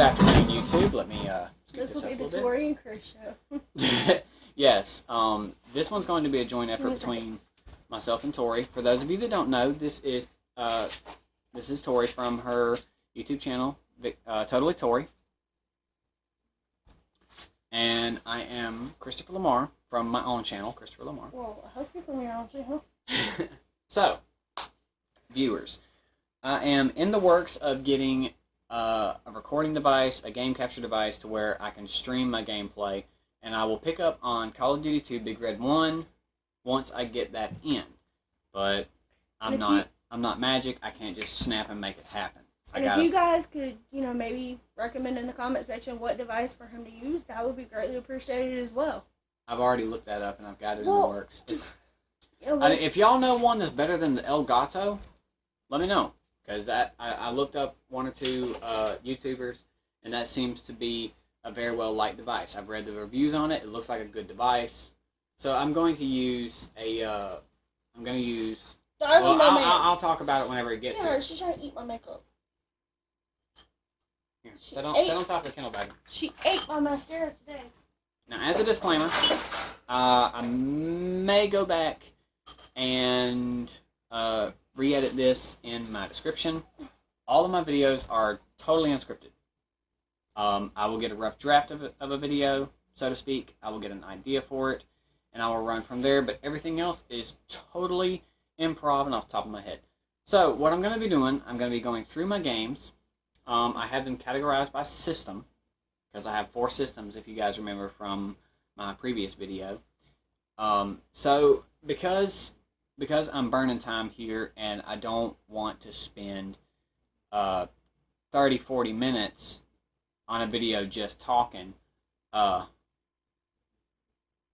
afternoon, YouTube. Let me This will be the Tori and Chris show. Yes. This one's going to be a joint effort between myself and Tori. For those of you that don't know, this is Tori from her YouTube channel, Totally Tori. And I am Christopher Lamar from my own channel, Christopher Lamar. Well, I hope you're from your own channel. So, viewers, I am in the works of getting a recording device, a game capture device, to where I can stream my gameplay, and I will pick up on Call of Duty 2 Big Red 1 once I get that in. But I'm not magic. I can't just snap and make it happen. And if you guys could, maybe recommend in the comment section what device for him to use, that would be greatly appreciated as well. I've already looked that up, and I've got it in the works. If y'all know one that's better than the Elgato, let me know. Because I looked up one or two YouTubers, and that seems to be a very well liked device. I've read the reviews on it. It looks like a good device. So I'm going to use I'll talk about it whenever it gets here. She's trying to eat my makeup. Here, sit on top of the Kindle bag. She ate my mascara today. Now, as a disclaimer, I may go back and re-edit this in my description. All of my videos are totally unscripted. I will get a rough draft of a video, so to speak. I will get an idea for it, and I will run from there. But everything else is totally improv and off the top of my head. So what I'm going to be doing, I'm going to be going through my games. I have them categorized by system, because I have 4 systems, if you guys remember from my previous video. So because I'm burning time here and I don't want to spend 30-40 minutes on a video just talking, I'm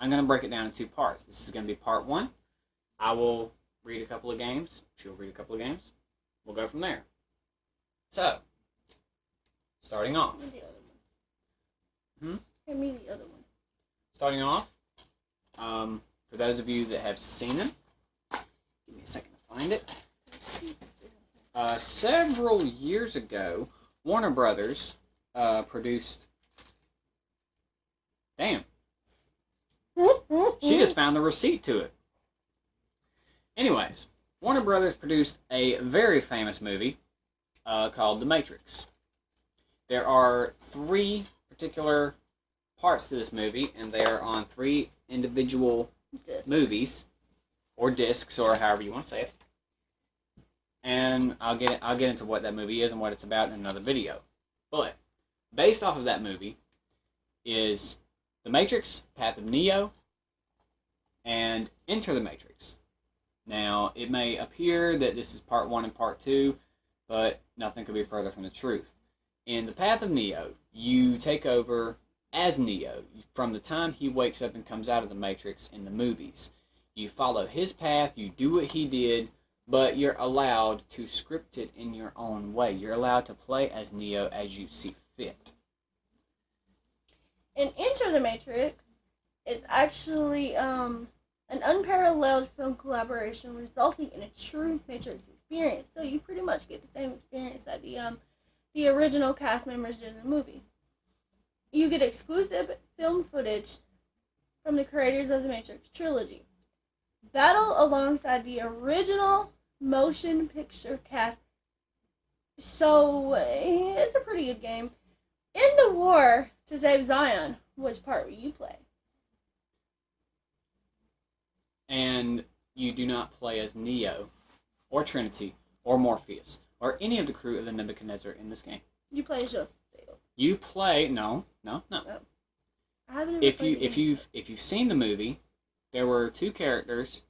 going to break it down in 2 parts. This is going to be part 1. I will read a couple of games. She'll read a couple of games. We'll go from there. So, starting off. Give me the other one. Give me the other one. Starting off, for those of you that have seen them, give me a second to find it. Several years ago, Warner Brothers produced... Damn. She just found the receipt to it. Anyways, Warner Brothers produced a very famous movie called The Matrix. There are 3 particular parts to this movie, and they are on 3 individual movies, or discs, or however you want to say it. And I'll get into what that movie is and what it's about in another video. But based off of that movie is The Matrix, Path of Neo, and Enter the Matrix. Now, it may appear that this is part 1 and part 2, but nothing could be further from the truth. In the Path of Neo, you take over as Neo from the time he wakes up and comes out of the Matrix in the movies. You follow his path, you do what he did, but you're allowed to script it in your own way. You're allowed to play as Neo as you see fit. In Enter the Matrix, it's actually an unparalleled film collaboration resulting in a true Matrix experience. So you pretty much get the same experience that the original cast members did in the movie. You get exclusive film footage from the creators of the Matrix trilogy. Battle alongside the original motion picture cast. So it's a pretty good game. In the war to save Zion, which part will you play? And you do not play as Neo, or Trinity, or Morpheus, or any of the crew of the Nebuchadnezzar in this game. You play as yourself. You play no. Oh. I haven't If you've seen the movie, there were 2 characters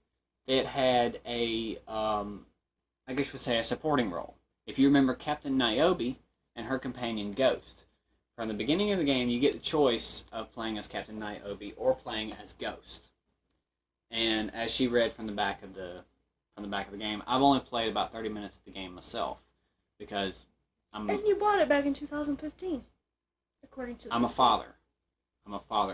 that had a I guess you would say a supporting role. If you remember Captain Niobe and her companion Ghost. From the beginning of the game, you get the choice of playing as Captain Niobe or playing as Ghost. And as she read from the back of the game, I've only played about 30 minutes of the game myself because And you bought it back in 2015, according to. I'm a father.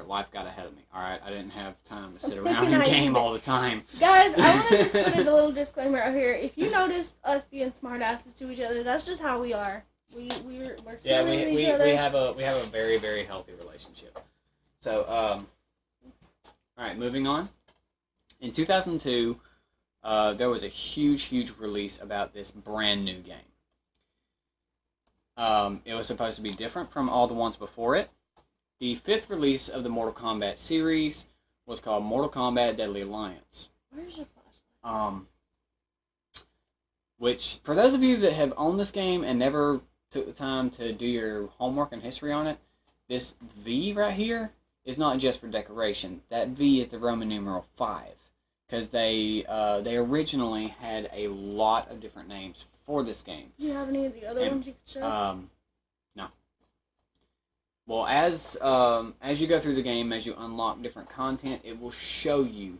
Life got ahead of me. All right, I didn't have time to sit around and game all the time. Guys, I want to just put in a little disclaimer out here. If you notice us being smartasses to each other, that's just how we are. We're Yeah, silly with each other. we have a very, very healthy relationship. So, all right, moving on. In 2002, there was a huge release about this brand new game. It was supposed to be different from all the ones before it. The 5th release of the Mortal Kombat series was called Mortal Kombat Deadly Alliance. Where's your flashlight? Which, for those of you that have owned this game and never took the time to do your homework and history on it, this V right here is not just for decoration. That V is the Roman numeral 5. Because they originally had a lot of different names for this game. Do you have any of the other ones you could show? No. Well, as you go through the game, as you unlock different content, it will show you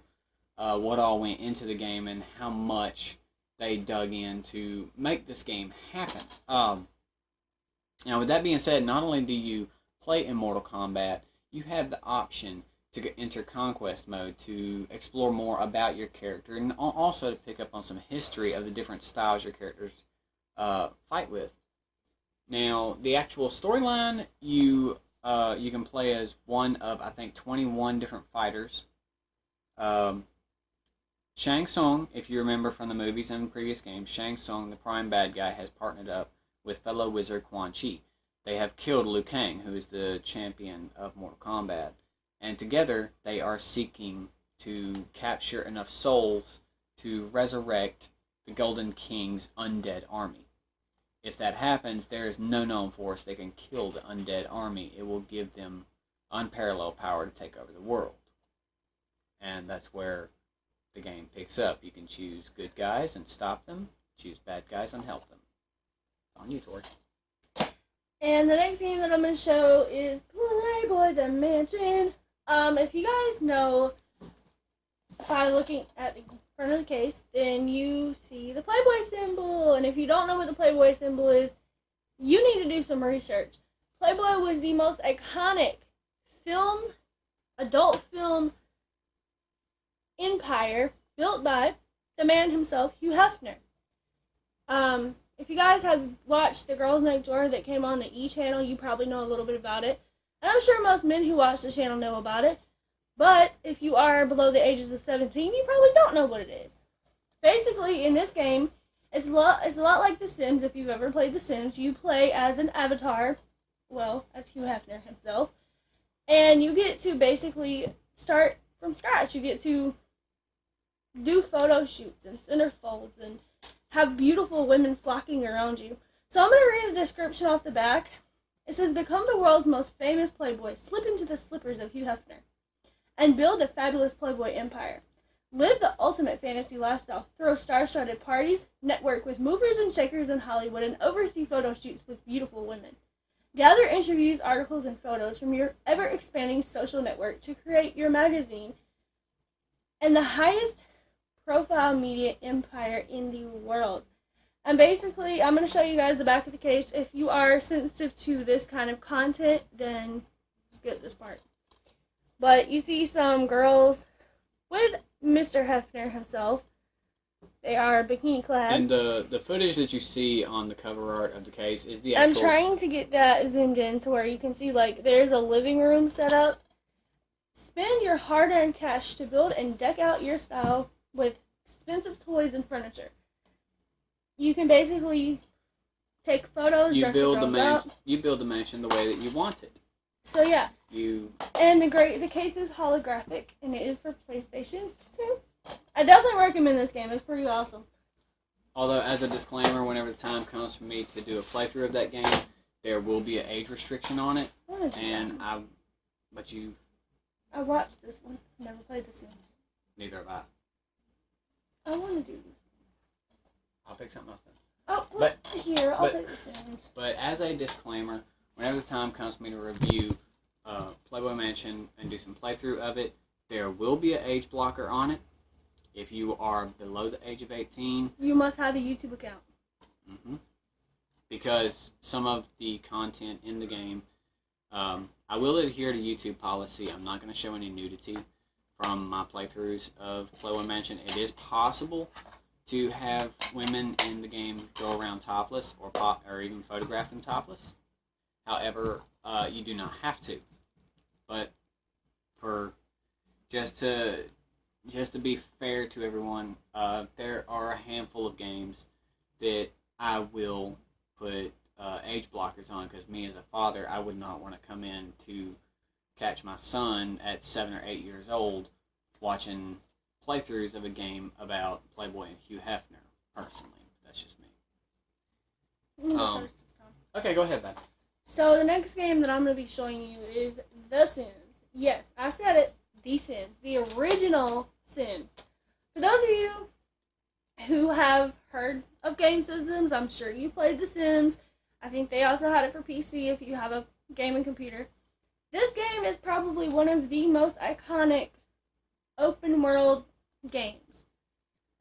what all went into the game and how much they dug in to make this game happen. Now, with that being said, not only do you play in Mortal Kombat, you have the option to enter Conquest mode to explore more about your character and also to pick up on some history of the different styles your characters fight with. Now, the actual storyline, you can play as one of, I think, 21 different fighters. Shang Tsung, if you remember from the movies and previous games, Shang Tsung, the prime bad guy, has partnered up with fellow wizard Quan Chi. They have killed Liu Kang, who is the champion of Mortal Kombat. And together, they are seeking to capture enough souls to resurrect the Golden King's undead army. If that happens, there is no known force that can kill the undead army. It will give them unparalleled power to take over the world. And that's where the game picks up. You can choose good guys and stop them, choose bad guys and help them. On you, Tori. And the next game that I'm going to show is Playboy Mansion. If you guys know, by looking at the front of the case, then you see the Playboy symbol. And if you don't know what the Playboy symbol is, you need to do some research. Playboy was the most iconic adult film empire built by the man himself, Hugh Hefner. If you guys have watched The Girls Next Door that came on the E! Channel, you probably know a little bit about it. And I'm sure most men who watch the channel know about it. But if you are below the ages of 17, you probably don't know what it is. Basically, in this game, it's a lot like The Sims. If you've ever played The Sims, you play as an avatar, well, as Hugh Hefner himself. And you get to basically start from scratch. You get to do photo shoots and centerfolds and have beautiful women flocking around you. So I'm going to read a description off the back. It says, become the world's most famous Playboy, slip into the slippers of Hugh Hefner, and build a fabulous Playboy empire. Live the ultimate fantasy lifestyle, throw star-studded parties, network with movers and shakers in Hollywood, and oversee photo shoots with beautiful women. Gather interviews, articles, and photos from your ever-expanding social network to create your magazine and the highest profile media empire in the world. And basically, I'm going to show you guys the back of the case. If you are sensitive to this kind of content, then skip this part. But you see some girls with Mr. Hefner himself. They are bikini clad. And the footage that you see on the cover art of the case is the actual... I'm trying to get that zoomed in to where you can see, like, there's a living room set up. Spend your hard-earned cash to build and deck out your style with expensive toys and furniture. You can basically take photos, dress the girls up. You build the mansion the way that you want it. So yeah. And the case is holographic, and it is for PlayStation 2. I definitely recommend this game. It's pretty awesome. Although, as a disclaimer, whenever the time comes for me to do a playthrough of that game, there will be an age restriction on it. I watched this one. Never played The Sims. Neither have I. I want to do this. I'll pick something else then. Oh, but here, I'll take The Sims. But as a disclaimer, whenever the time comes for me to review Playboy Mansion and do some playthrough of it, there will be an age blocker on it. If you are below the age of 18... You must have a YouTube account. Mm-hmm. Because some of the content in the game... I will adhere to YouTube policy. I'm not going to show any nudity from my playthroughs of Playboy Mansion. It is possible to have women in the game go around topless or even photograph them topless. However, you do not have to. But for just to be fair to everyone, there are a handful of games that I will put age blockers on, because me as a father, I would not want to come in to catch my son at 7 or 8 years old watching playthroughs of a game about Playboy and Hugh Hefner. Personally, that's just me. Okay, go ahead, Beth. So the next game that I'm going to be showing you is The Sims. Yes, I said it. The Sims, the original Sims. For those of you who have heard of game systems, I'm sure you played The Sims. I think they also had it for PC if you have a gaming computer. This game is probably one of the most iconic open world games.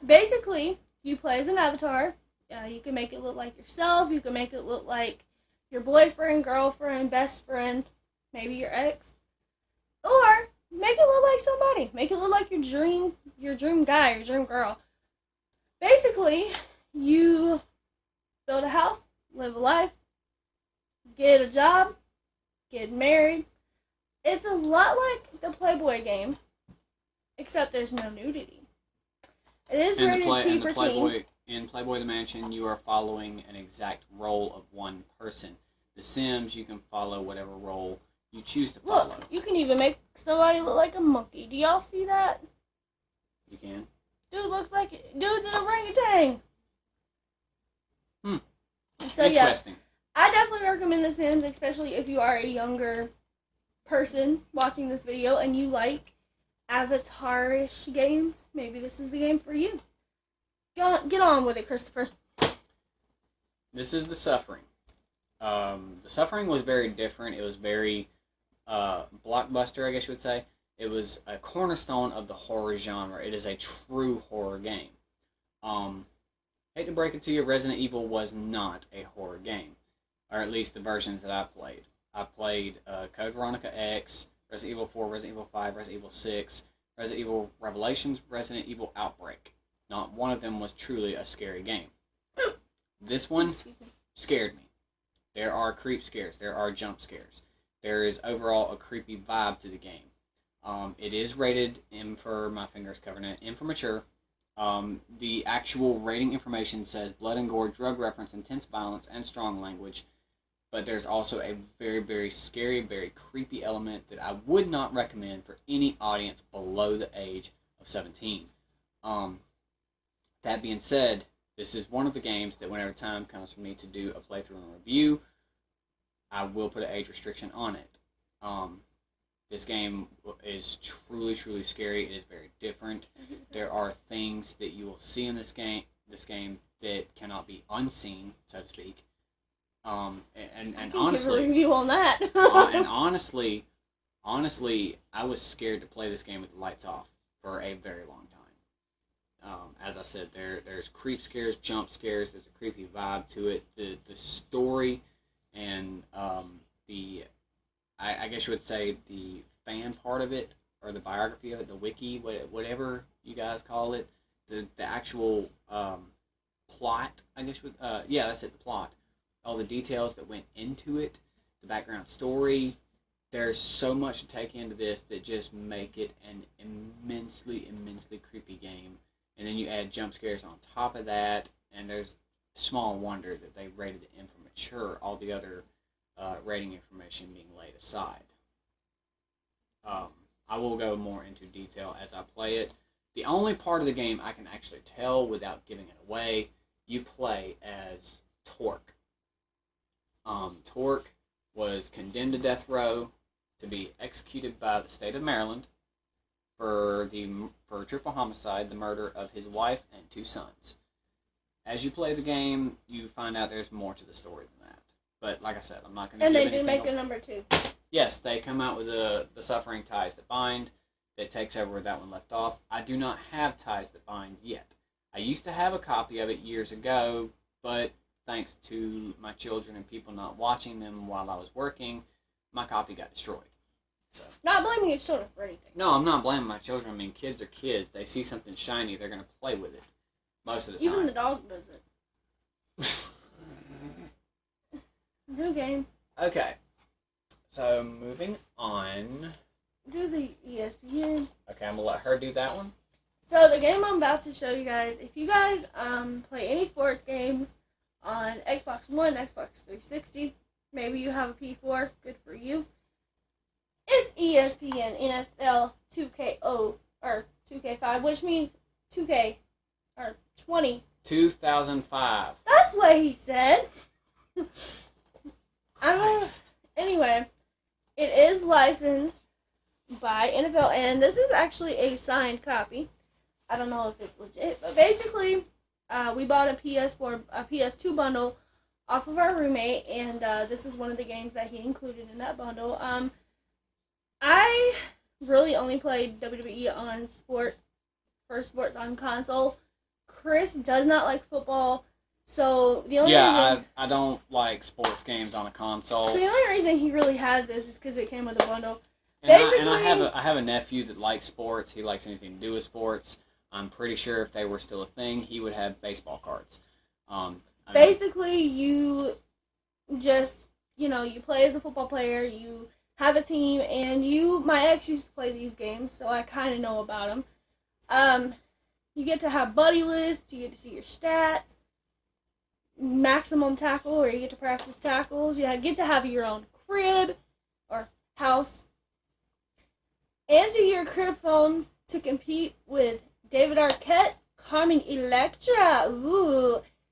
Basically, you play as an avatar. You can make it look like yourself. You can make it look like your boyfriend, girlfriend, best friend, maybe your ex. Or make it look like somebody. Make it look like your dream guy, your dream girl. Basically, you build a house, live a life, get a job, get married. It's a lot like the Playboy game, except there's no nudity. It is rated T for teen. In Playboy the Mansion, you are following an exact role of one person. The Sims, you can follow whatever role you choose to follow. Look, you can even make somebody look like a monkey. Do y'all see that? You can. Dude's an orangutan. So Interesting. yeah, I definitely recommend The Sims, especially if you are a younger person watching this video and you like Avatar-ish games. Maybe this is the game for you. Get on with it, Christopher. This is The Suffering. The Suffering was very different. It was very blockbuster, I guess you would say. It was a cornerstone of the horror genre. It is a true horror game. Hate to break it to you, Resident Evil was not a horror game. Or at least the versions that I played. I played Code Veronica X, Resident Evil 4, Resident Evil 5, Resident Evil 6, Resident Evil Revelations, Resident Evil Outbreak. Not one of them was truly a scary game. This one scared me. There are creep scares. There are jump scares. There is overall a creepy vibe to the game. It is rated M for my fingers covering it. M for mature. The actual rating information says blood and gore, drug reference, intense violence, and strong language. But there's also a very, very scary, very creepy element that I would not recommend for any audience below the age of 17. That being said, this is one of the games that whenever time comes for me to do a playthrough and review, I will put an age restriction on it. This game is truly, truly scary. It is very different. There are things that you will see in this game that cannot be unseen, so to speak. And honestly, give a review on that. and honestly, I was scared to play this game with the lights off for a very long time. As I said, there's creep scares, jump scares. There's a creepy vibe to it. The story and I guess you would say the fan part of it, or the biography of it, the wiki, whatever you guys call it, the actual plot, I guess. Yeah, that's it, the plot. All the details that went into it, the background story. There's so much to take into this that just make it an immensely, immensely creepy game. And then you add jump scares on top of that, and there's small wonder that they rated it M for mature, all the other rating information being laid aside. I will go more into detail as I play it. The only part of the game I can actually tell without giving it away, you play as Torque. Torque was condemned to death row to be executed by the state of Maryland for triple homicide, the murder of his wife and 2 sons. As you play the game, you find out there's more to the story than that. But like I said, I'm not going to give anything. And they did make a number 2. Yes, they come out with the Suffering Ties That Bind that takes over where that one left off. I do not have Ties That Bind yet. I used to have a copy of it years ago, but thanks to my children and people not watching them while I was working, my copy got destroyed. So. Not blaming your children for anything. No, I'm not blaming my children. I mean, kids are kids. They see something shiny, they're going to play with it. Most of the Even time. the dog does it. New game. Okay. So, moving on. Do the ESPN. Okay, I'm going to let her do that one. So the game I'm about to show you guys, if you guys play any sports games on Xbox One, Xbox 360, maybe you have a P4, good for you. It's ESPN NFL 2K0 or 2K5, which means 2K or 20. 2005. That's what he said. Anyway, it is licensed by NFL, and this is actually a signed copy. I don't know if it's legit, but basically, we bought a PS2 bundle off of our roommate, and this is one of the games that he included in that bundle. I really only played WWE on sports on console. Chris does not like football, so the only reason I don't like sports games on a console. So the only reason he really has this is because it came with a bundle. And I have a nephew that likes sports. He likes anything to do with sports. I'm pretty sure if they were still a thing, he would have baseball cards. Basically, you just, you play as a football player, you have a team, and my ex used to play these games, so I kind of know about them. You get to have buddy lists, you get to see your stats, maximum tackle, where you get to practice tackles, you get to have your own crib, or house. Answer your crib phone to compete with David Arquette, Carmen Electra,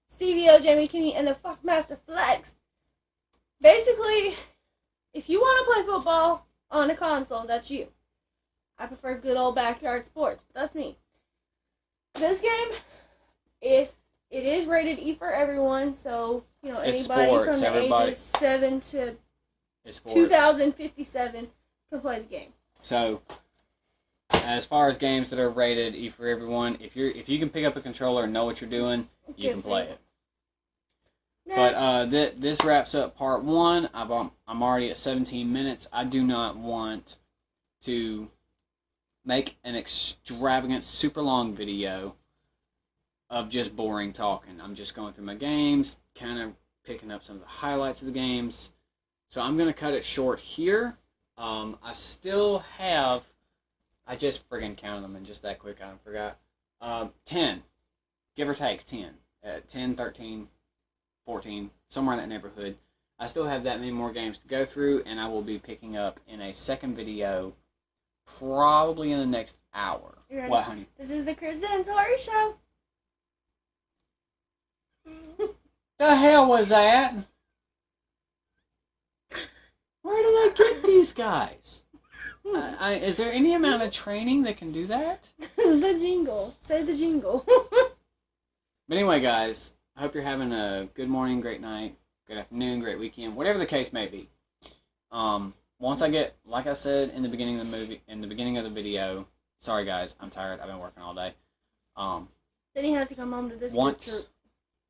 Stevie O, Jamie Kinney, and the Funkmaster Flex. Basically, if you want to play football on a console, that's you. I prefer good old backyard sports, but that's me. This game, if it is rated E for everyone, so anybody sports, from the ages 7 to 2057 can play the game. So, as far as games that are rated E for everyone, if you can pick up a controller and know what you're doing, you can play it. Next. But this wraps up part 1. I'm already at 17 minutes. I do not want to make an extravagant, super long video of just boring talking. I'm just going through my games, kind of picking up some of the highlights of the games. So I'm going to cut it short here. I still have... I just friggin' counted them in just that quick. I forgot. 10. Give or take 10. 10, 13, 14. Somewhere in that neighborhood. I still have that many more games to go through, and I will be picking up in a second video probably in the next hour. What, honey? This is the Chris and Tori Show. The hell was that? Where do they get these guys? Is there any amount of training that can do that? The jingle. Say the jingle. But anyway, guys, I hope you're having a good morning, great night, good afternoon, great weekend, whatever the case may be. Once I get, like I said in the beginning of the video, sorry guys, I'm tired, I've been working all day. Then he has to come home to this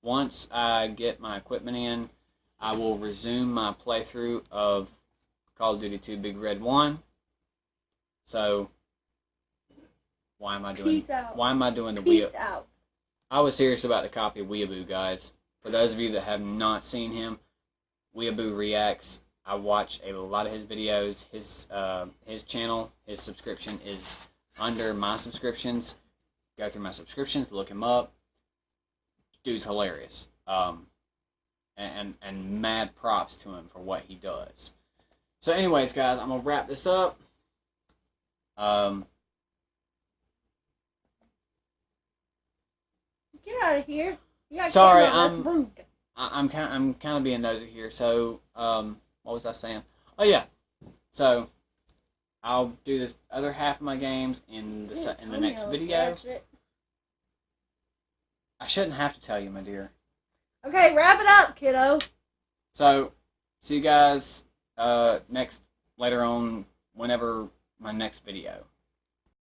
Once I get my equipment in, I will resume my playthrough of Call of Duty 2 Big Red 1. So, why am I doing the Peace out. I was serious about the copy of Weeaboo, guys. For those of you that have not seen him, Weeaboo Reacts. I watch a lot of his videos. His channel, his subscription is under my subscriptions. Go through my subscriptions, look him up. Dude's hilarious. And mad props to him for what he does. So anyways, guys, I'm going to wrap this up. Get out of here. Sorry, I'm kind of being nosy here. So, what was I saying? Oh yeah. So, I'll do this other half of my games in the next video. I shouldn't have to tell you, my dear. Okay, wrap it up, kiddo. So, see you guys later on, whenever my next video.